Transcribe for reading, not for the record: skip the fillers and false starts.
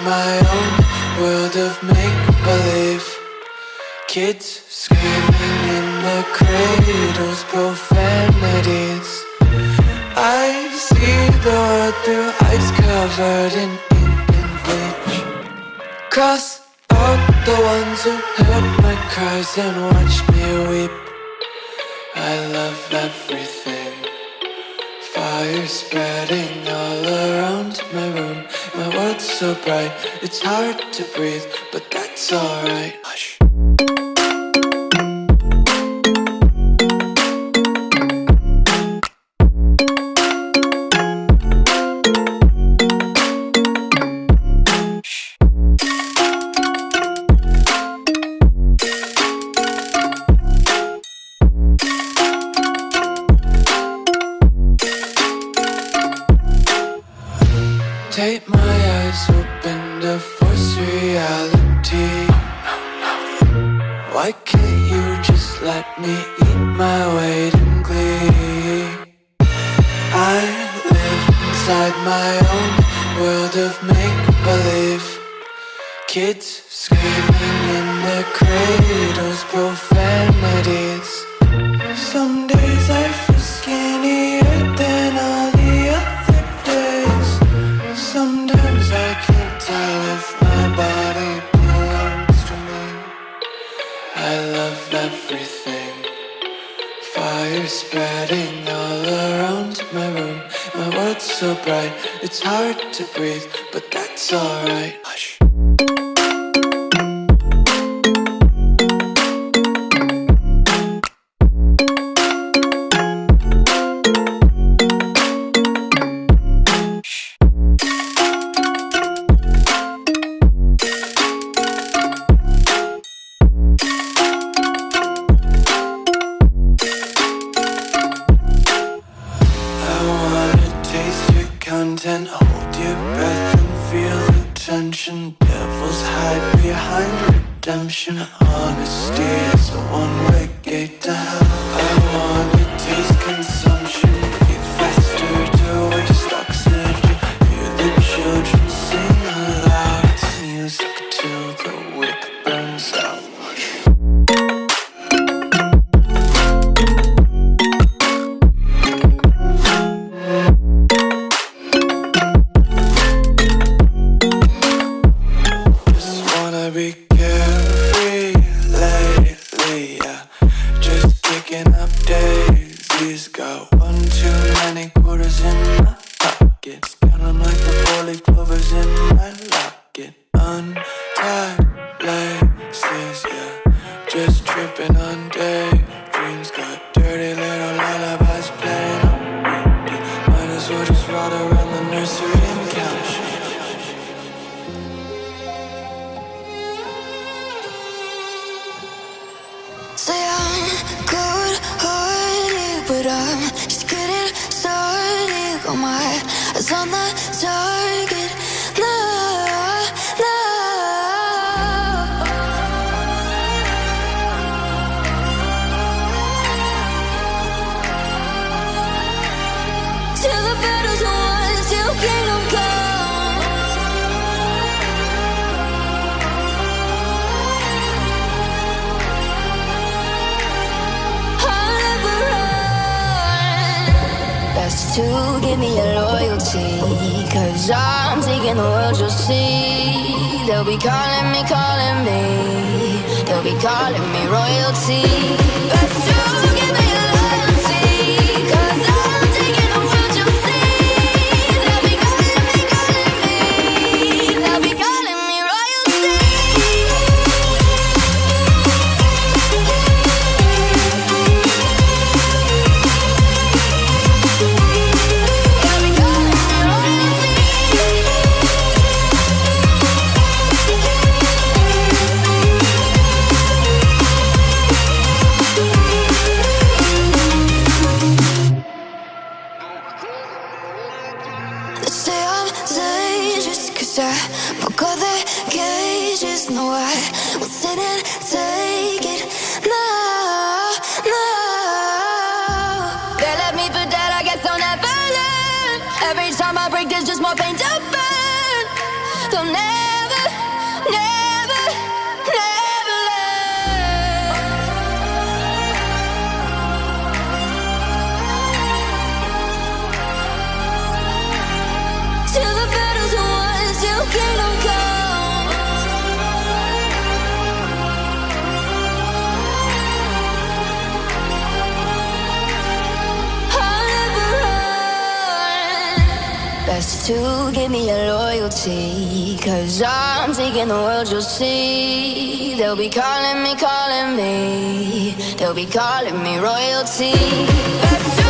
my own world of make-believe. Kids screaming in the cradles, profanities. I see the world through ice covered in ink and bleach. Cross out the ones who heard my cries and watched me weep. I love everything. Fire spreading all around my room. My world's so bright, it's hard to breathe, but that's alright. Hush. Take my eyes open to force reality. Why can't you just let me eat my weight in glee? I live inside my own world of make-believe. Kids screaming in their cradles, profanities. Some days I feel skinnier than all the other days. Sometimes I can't tell if my body belongs to me. I love everything. Fire spreading all around my room. My world's so bright, it's hard to breathe, but that's alright. Hush. Content, hold your breath and feel the tension. Devils hide behind redemption. Honesty is a one-way gate to hell. I wanna taste consumption. Breathe faster to waste oxygen. Hear the children sing aloud. It's music till the wick burns out. Be carefree lately, yeah. Just picking up daisies. Got one too many quarters in my pockets. Counting like the four-leaf clovers in my locket. Untied laces, yeah. Just tripping on daydreams. Got dirty little lullabies playing on repeat. Might as well just ride around the nursery and count sheep. Say I'm good-hearted, but I'm just getting started. Got my eyes on the target. No, no. Till the battle's won, till kingdom come. To give me your loyalty, 'cause I'm taking the world, you'll see. They'll be calling me, they'll be calling me royalty. Best to give me your loyalty, 'cause I'm taking the world, you'll see. They'll be calling me, they'll be calling me royalty. Broke all the cages, no, I won't sit and take it. No, no. They left me for dead, I guess I'll never learn. Every time I break, there's just more pain to burn. They'll never give me your loyalty, 'cause I'm taking the world, you'll see. They'll be calling me, calling me. They'll be calling me royalty. Let's do